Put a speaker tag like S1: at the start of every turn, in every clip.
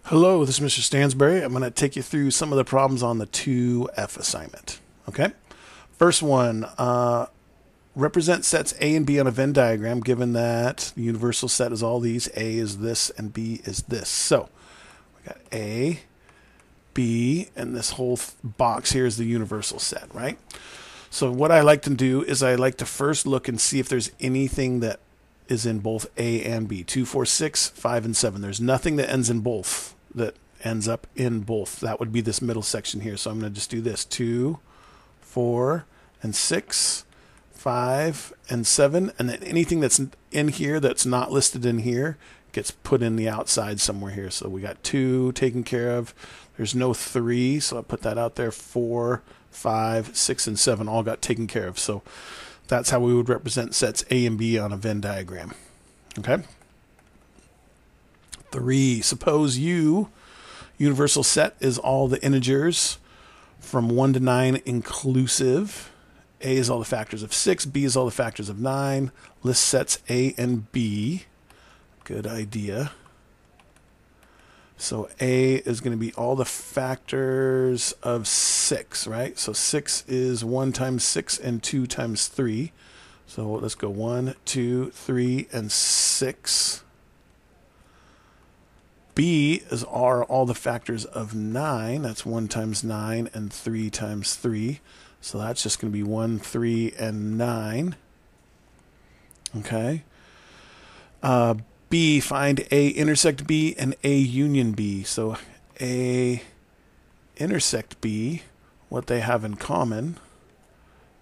S1: Hello, this is Mr. Stansbury. I'm going to take you through some of the problems on the 2F assignment. Okay? First one, represent sets A and B on a Venn diagram given that the universal set is all these. A is this and B is this. So we got A, B, and this whole box here is the universal set, right? So what I like to do is I like to first look and see if there's anything that is in both A and B. 2, 4, 6, 5, and 7. There's nothing that ends in both, that ends up in both. That would be this middle section here. So I'm going to just do this. 2, 4, and 6, 5, and 7. And then anything that's in here that's not listed in here gets put in the outside somewhere here. So we got 2 taken care of. There's no 3, so I'll put that out there. 4, 5, 6, and 7 all got taken care of. So that's how we would represent sets A and B on a Venn diagram. Okay? 3, suppose universal set is all the integers from 1 to 9 inclusive. A is all the factors of 6, B is all the factors of 9. List sets A and B. Good idea. So A is going to be all the factors of 6, right? So 6 is 1 times 6 and 2 times 3. So let's go 1, 2, 3, and 6. B are all the factors of 9. That's 1 times 9 and 3 times 3. So that's just going to be 1, 3, and 9. Okay. B, find A intersect B and A union B. So A intersect B, what they have in common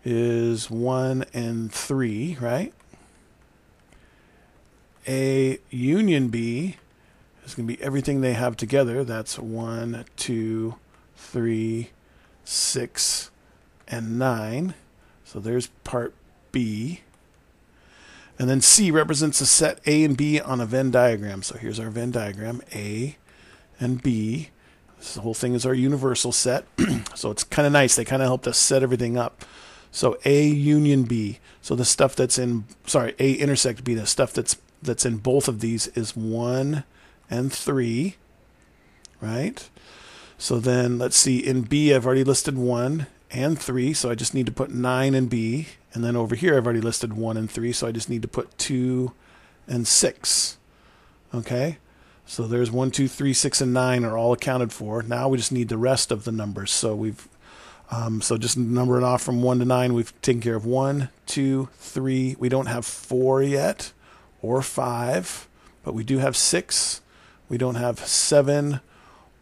S1: is 1 and 3, right? A union B is going to be everything they have together. That's 1, 2, 3, 6, and 9. So there's part B. And then C represents a set A and B on a Venn diagram. So here's our Venn diagram, A and B. This whole thing is our universal set. So it's kind of nice. They kind of helped us set everything up. So A union B. So the stuff that's in, A intersect B, the stuff that's in both of these is 1 and 3, right? So then let's see, in B I've already listed 1 and 3, so I just need to put 9 in B. And then over here I've already listed 1 and 3, so I just need to put 2 and 6. Okay? So there's 1, 2, 3, 6, and 9 are all accounted for. Now we just need the rest of the numbers. So we've so just number it off from 1 to 9. We've taken care of 1, 2, 3. We don't have 4 yet, or 5, but we do have 6. We don't have 7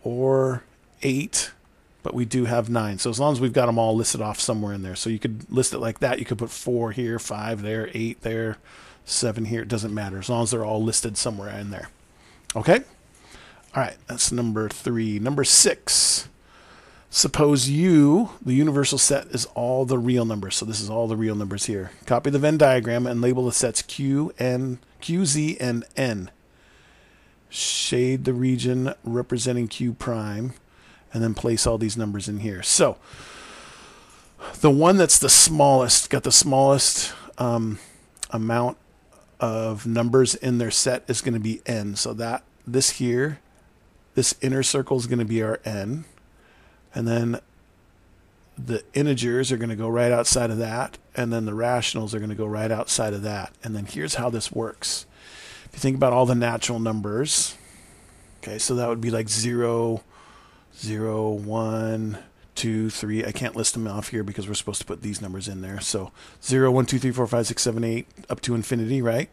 S1: or 8, but we do have 9. So as long as we've got them all listed off somewhere in there. So you could list it like that. You could put 4 here, 5 there, 8 there, 7 here. It doesn't matter as long as they're all listed somewhere in there. Okay? All right, that's number 3. Number 6. Suppose the universal set is all the real numbers. So this is all the real numbers here. Copy the Venn diagram and label the sets Q, Z, and N. Shade the region representing Q prime, and then place all these numbers in here. So the one that's the smallest, got the smallest amount of numbers in their set is going to be N. So that this inner circle is going to be our N. And then the integers are going to go right outside of that. And then the rationals are going to go right outside of that. And then here's how this works. If you think about all the natural numbers, okay, so that would be like 0, 0, 1, 2, 3. I can't list them off here because we're supposed to put these numbers in there. So 0, 1, 2, 3, 4, 5, 6, 7, 8, up to infinity, right?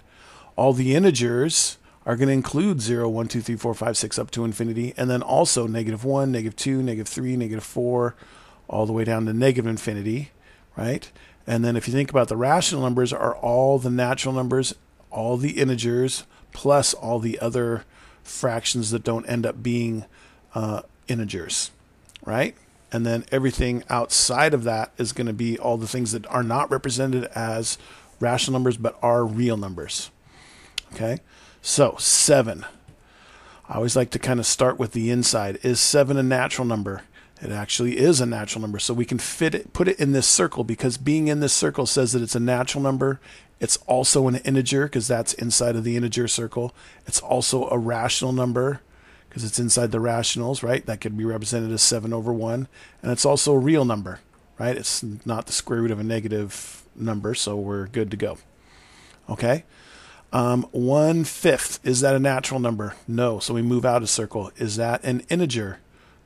S1: All the integers are going to include 0, 1, 2, 3, 4, 5, 6, up to infinity. And then also -1, -2, -3, -4, all the way down to negative infinity, right? And then if you think about the rational numbers are all the natural numbers, all the integers, plus all the other fractions that don't end up being integers, right? And then everything outside of that is going to be all the things that are not represented as rational numbers but are real numbers. Okay? So 7. I always like to kind of start with the inside. Is 7 a natural number? It actually is a natural number. So we can put it in this circle because being in this circle says that it's a natural number. It's also an integer because that's inside of the integer circle. It's also a rational number because it's inside the rationals, right? That could be represented as 7 over 1. And it's also a real number, right? It's not the square root of a negative number, so we're good to go. Okay? 1/5, is that a natural number? No, so we move out a circle. Is that an integer?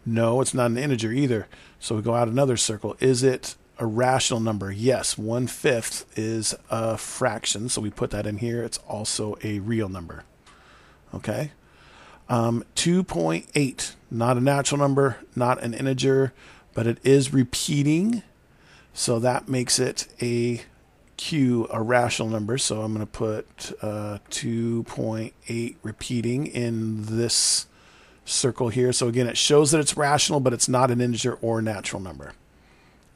S1: No, it's not an integer either, so we go out another circle. Is it a rational number? Yes, 1/5 is a fraction, so we put that in here. It's also a real number. Okay? 2.8, not a natural number, not an integer, but it is repeating, so that makes it a Q, a rational number. So I'm going to put 2.8 repeating in this circle here. So again, it shows that it's rational, but it's not an integer or a natural number.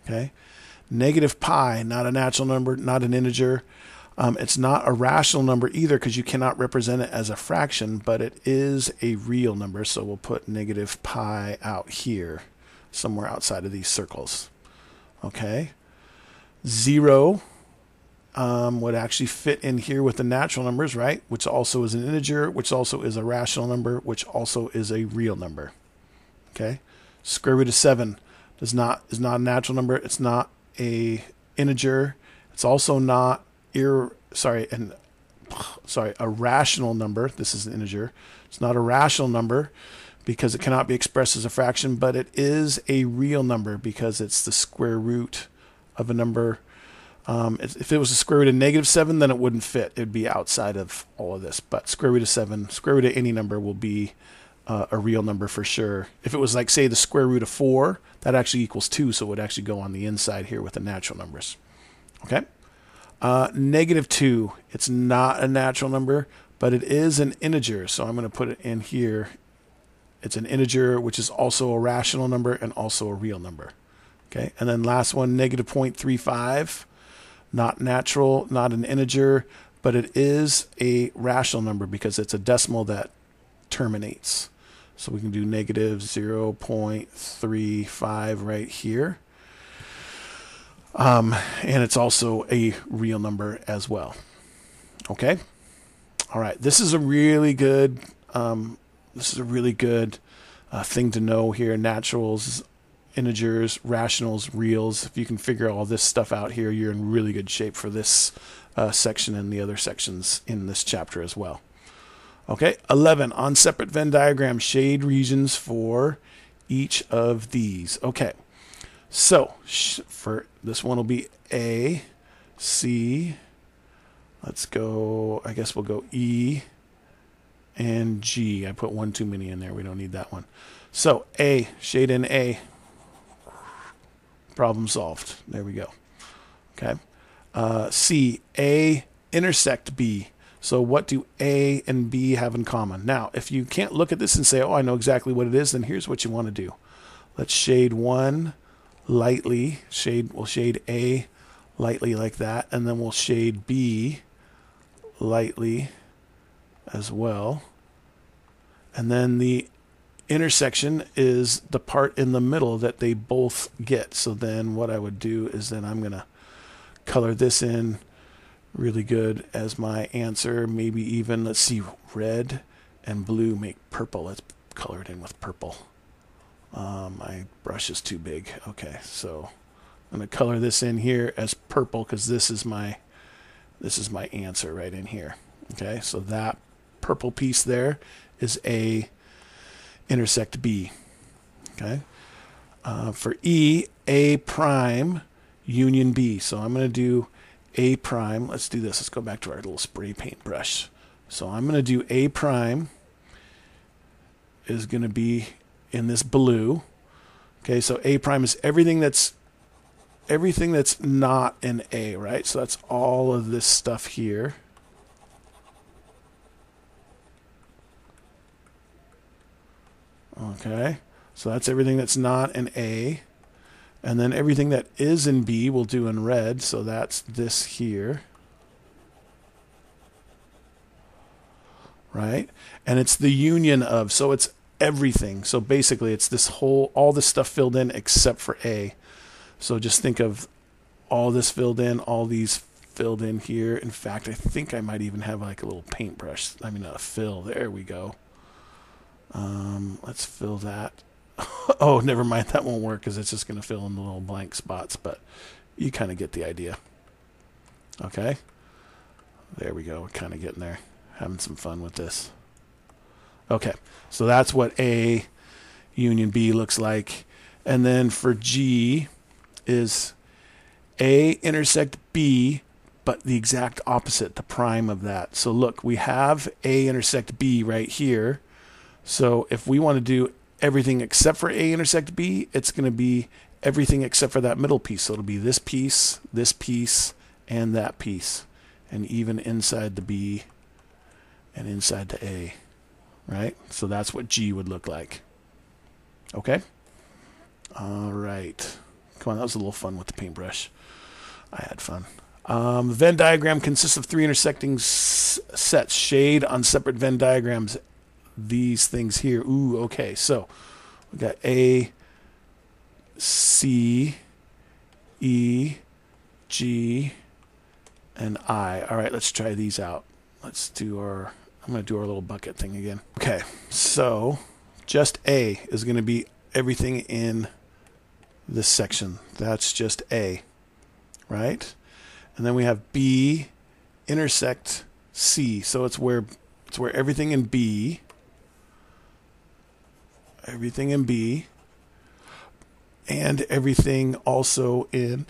S1: Okay. Negative pi, not a natural number, not an integer. It's not a rational number either because you cannot represent it as a fraction, but it is a real number. So we'll put negative pi out here, somewhere outside of these circles. Okay. 0 would actually fit in here with the natural numbers, right? Which also is an integer, which also is a rational number, which also is a real number. Okay. Square root of 7 is not a natural number. It's not a integer. It's also not a rational number. This is an integer. It's not a rational number because it cannot be expressed as a fraction, but it is a real number because it's the square root of a number. If it was a square root of -7, then it wouldn't fit. It'd be outside of all of this. But square root of 7, square root of any number will be a real number for sure. If it was like, say, the square root of 4, that actually equals 2, so it would actually go on the inside here with the natural numbers. Okay? -2, it's not a natural number, but it is an integer, so I'm going to put it in here. It's an integer, which is also a rational number and also a real number. Okay? And then last one, -0.35. Not natural, not an integer, but it is a rational number because it's a decimal that terminates. So we can do -0.35 right here. And it's also a real number as well. Okay? All right. This is a really good thing to know here. Naturals, integers, rationals, reals. If you can figure all this stuff out here, you're in really good shape for this section and the other sections in this chapter as well. Okay, 11, on separate Venn diagram, shade regions for each of these. Okay, so for this one will be A, C, let's go, I guess we'll go E and G. I put one too many in there. We don't need that one. So A, shade in A. Problem solved. There we go. Okay. C, A intersect B. So what do A and B have in common? Now, if you can't look at this and say, oh, I know exactly what it is, then here's what you want to do. Let's shade one lightly. We'll shade A lightly like that, and then we'll shade B lightly as well. And then the intersection is the part in the middle that they both get. So then what I would do is then I'm going to color this in really good as my answer. Maybe even, let's see, red and blue make purple. Let's color it in with purple. My brush is too big. Okay, so I'm going to color this in here as purple because this is my answer right in here. Okay, so that purple piece there is A intersect B. Okay, for E, A prime union B. So I'm going to do A prime. Let's do this. Let's go back to our little spray paint brush. So I'm going to do A prime is going to be in this blue. Okay, so A prime is everything that's not an A, right? So that's all of this stuff here. Okay, so that's everything that's not an A. And then everything that is in B we'll do in red, so that's this here. Right? And it's the union of, so it's everything. So basically it's this whole, all this stuff filled in except for A. So just think of all this filled in, all these filled in here. In fact, I think I might even have like a little paintbrush. I mean, a fill. There we go. Let's fill that. Oh, never mind. That won't work because it's just going to fill in the little blank spots, but you kind of get the idea. Okay. There we go. We're kind of getting there. Having some fun with this. Okay. So that's what A union B looks like. And then for G is A intersect B, but the exact opposite, the prime of that. So look, we have A intersect B right here. So if we want to do everything except for A intersect B, it's going to be everything except for that middle piece. So it'll be this piece, and that piece. And even inside the B and inside the A. Right? So that's what G would look like. Okay? All right. Come on, that was a little fun with the paintbrush. I had fun. The Venn diagram consists of three intersecting sets. Shade on separate Venn diagrams. These things here. Ooh, okay. So we got A, C, E, G, and I. All right, let's try these out. Let's do our, I'm going to do our little bucket thing again. Okay, so just A is going to be everything in this section. That's just A, right? And then we have B intersect C. So it's where everything in B, and everything also in,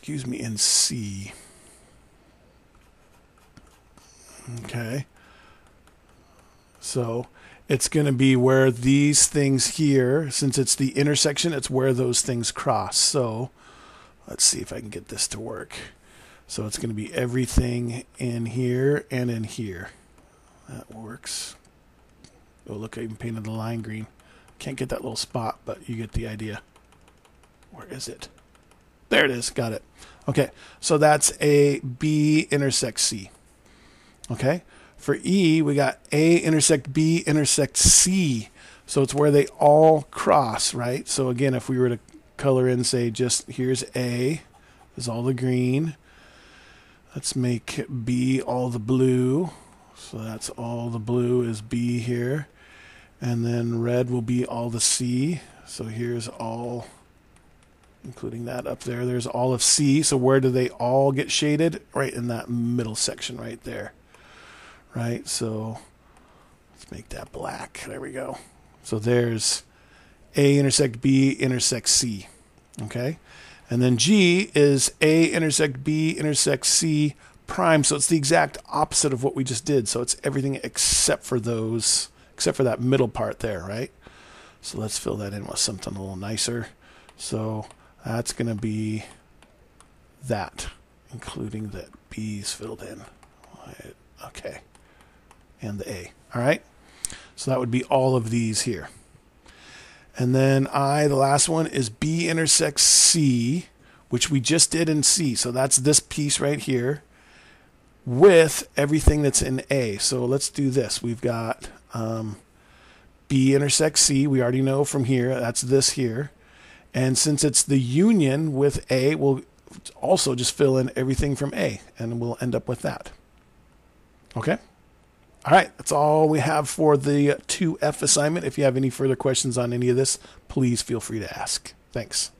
S1: in C. Okay. So it's going to be where these things here, since it's the intersection, it's where those things cross. So let's see if I can get this to work. So it's going to be everything in here and in here. That works. Oh, look, I even painted the line green. Can't get that little spot, but you get the idea. Where is it? There it is. Got it. Okay, so that's a B intersect C. Okay, for E, we got A intersect B intersect C. So it's where they all cross, right? So again, if we were to color in, say, just here's A, is all the green. Let's make B all the blue. So that's all the blue is B here. And then red will be all the C. So here's all, including that up there. There's all of C. So where do they all get shaded? Right in that middle section right there. Right? So let's make that black. There we go. So there's A intersect B intersect C. Okay? And then G is A intersect B intersect C prime. So it's the exact opposite of what we just did. So it's everything except for those, except for that middle part there, right? So let's fill that in with something a little nicer. So that's going to be that, including the B's filled in. Okay. And the A. All right? So that would be all of these here. And then I, the last one, is B intersects C, which we just did in C. So that's this piece right here with everything that's in A. So let's do this. We've got B intersects C. We already know from here. That's this here. And since it's the union with A, we'll also just fill in everything from A, and we'll end up with that. Okay? All right, that's all we have for the 2F assignment. If you have any further questions on any of this, please feel free to ask. Thanks.